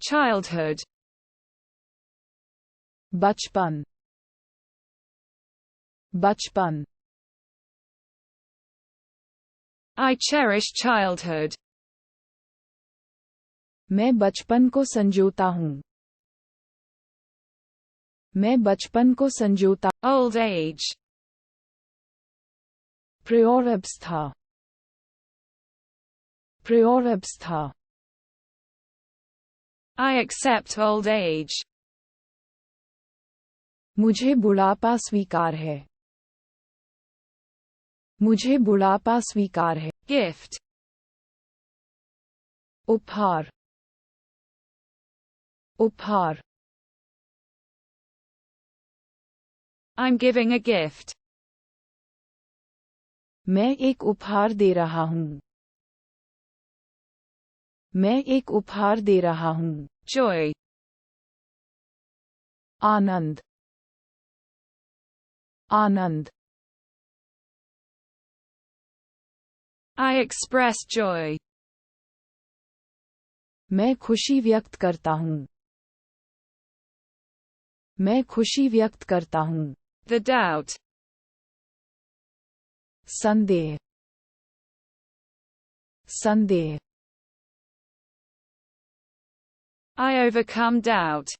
childhood, बचपन, बचपन, I cherish childhood, मैं बचपन को संजोता हूँ, मैं बचपन को संजोता, old age, प्रौढ़ावस्था, प्रौढ़ावस्था, I accept old age, मुझे बुढ़ापा स्वीकार है, मुझे बुढ़ापा स्वीकार है, gift, उपहार, उपहार, I'm giving a gift, मैं एक उपहार दे रहा हूँ, मैं एक उपहार दे रहा हूँ, joy, Anand, Anand, I express joy, मैं खुशी व्यक्त करता हूँ, मैं खुशी व्यक्त करता हूँ, the doubt, संदेह, संदेह, I overcome doubt,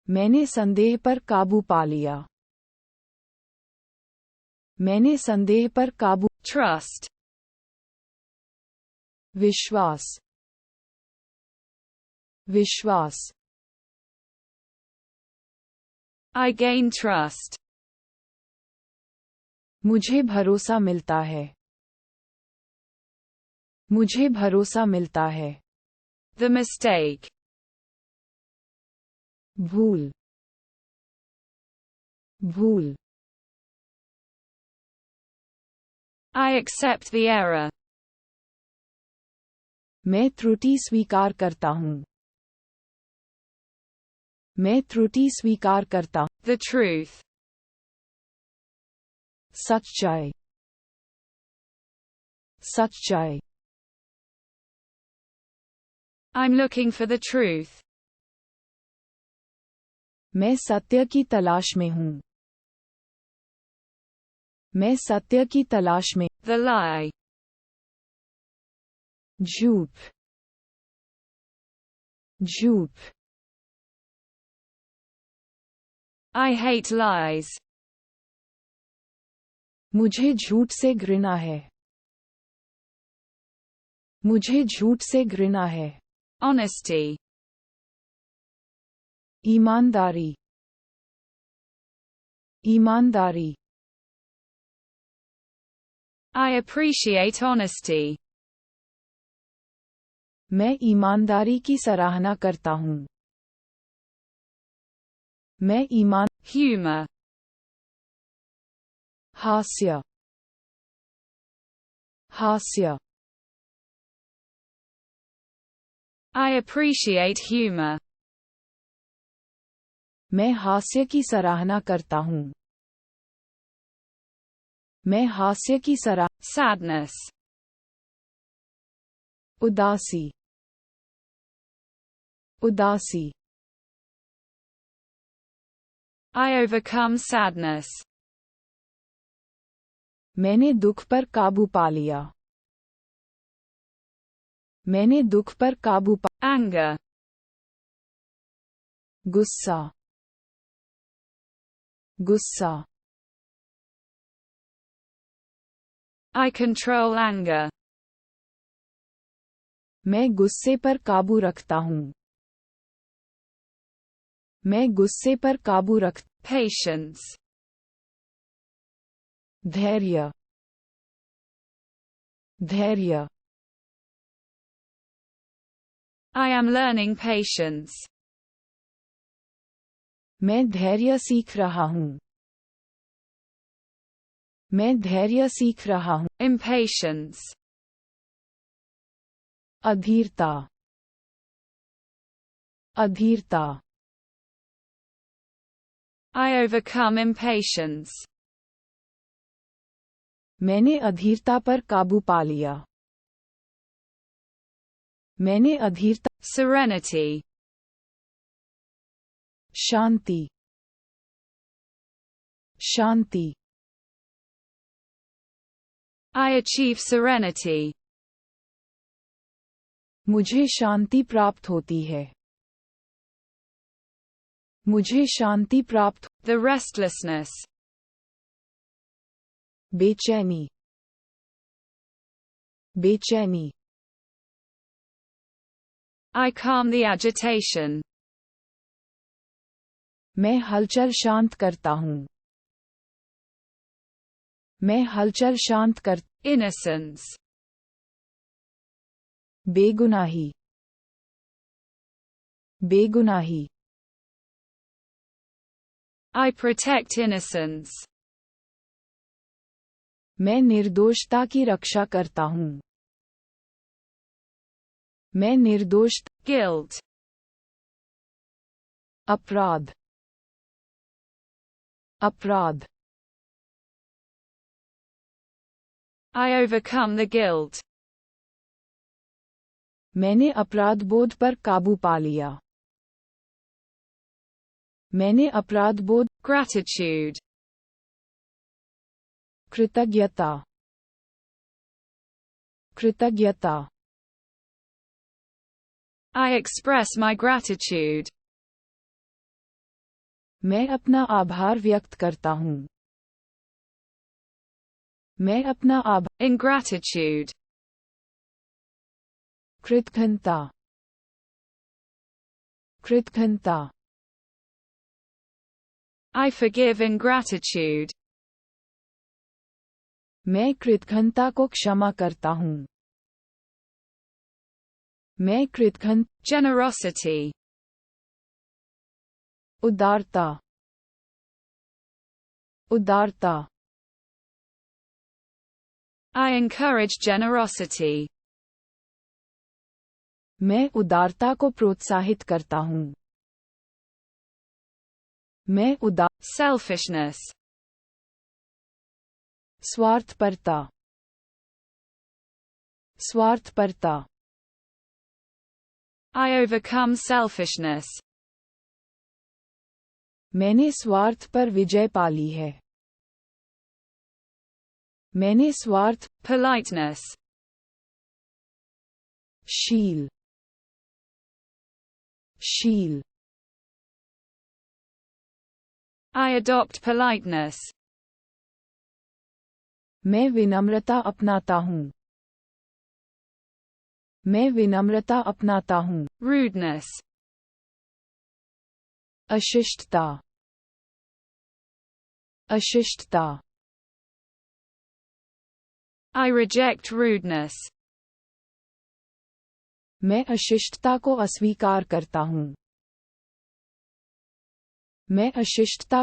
मैंने संदेह पर काबू पा लिया, मैंने संदेह पर काबू, trust, विश्वास, विश्वास, I gain trust, मुझे भरोसा मिलता है, मुझे भरोसा मिलता है, the mistake, भूल, भूल, I accept the error, मैं त्रुटि स्वीकार करता हूँ, मैं त्रुटि स्वीकार करता, the truth, सच्चाई, सच्चाई, I'm looking for the truth, मैं सत्य की तलाश में हूँ, मैं सत्य की तलाश में, the lie, झूठ, झूठ, I hate lies, मुझे झूठ से घृणा है, मुझे झूठ से घृणा है, honesty, ईमानदारी, ईमानदारी, I appreciate honesty, मैं ईमानदारी की सराहना करता हूँ, मैं ईमान, humor, हास्य, हास्य, I appreciate humor, मैं हास्य की सराहना करता हूँ, मैं हास्य की सराह, sadness, उदासी, उदासी, I overcome sadness, मैंने दुख पर काबू पा लिया, मैंने दुख पर काबू पा, anger, गुस्सा, गुस्सा, I control anger, मैं गुस्से पर काबू रखता हूँ, मैं गुस्से पर काबू रख, patience, धैर्य, धैर्य, I am learning patience, मैं धैर्य सीख रहा हूँ, मैं धैर्य सीख रहा हूँ, impatience, अधीरता, अधीरता, I overcome impatience, मैंने अधीरता पर काबू पा लिया, मैंने अधीरता, serenity, Shanti, Shanti, I achieve serenity, मुझे शांति प्राप्त होती है, मुझे शांति प्राप्त, the restlessness, बेचैनी, बेचैनी, I calm the agitation, मैं हलचल शांत करता हूँ, मैं हलचल शांत कर, innocence, बेगुनाही, बेगुनाही, I protect innocence, मैं निर्दोषता की रक्षा करता हूँ, मैं निर्दोष, guilt, अपराध, अपराध, I overcome the guilt, मैंने अपराध बोध पर काबू पा लिया, मैंने अपराध बोध, gratitude, कृतज्ञता, कृतज्ञता, I express my gratitude, मैं अपना आभार व्यक्त करता हूँ, मैं अपना ingratitude, कृतज्ञता, कृतज्ञता, I forgive ingratitude, मैं कृतज्ञता को क्षमा करता हूँ, मैं कृतज्ञ, generosity, उदारता, उदारता, I encourage generosity, मैं उदारता को प्रोत्साहित करता हूँ, मैं selfishness, स्वार्थपरता, स्वार्थपरता, I overcome selfishness, मैंने स्वार्थ पर विजय पा ली है, मैंने स्वार्थ, politeness, शील, शील, I adopt politeness, मैं विनम्रता अपनाता हूँ, मैं विनम्रता अपनाता हूँ, rudeness, अशिष्टता, अशिष्टता, I reject rudeness, मैं अशिष्टता को अस्वीकार करता हूँ, मैं अशिष्टता,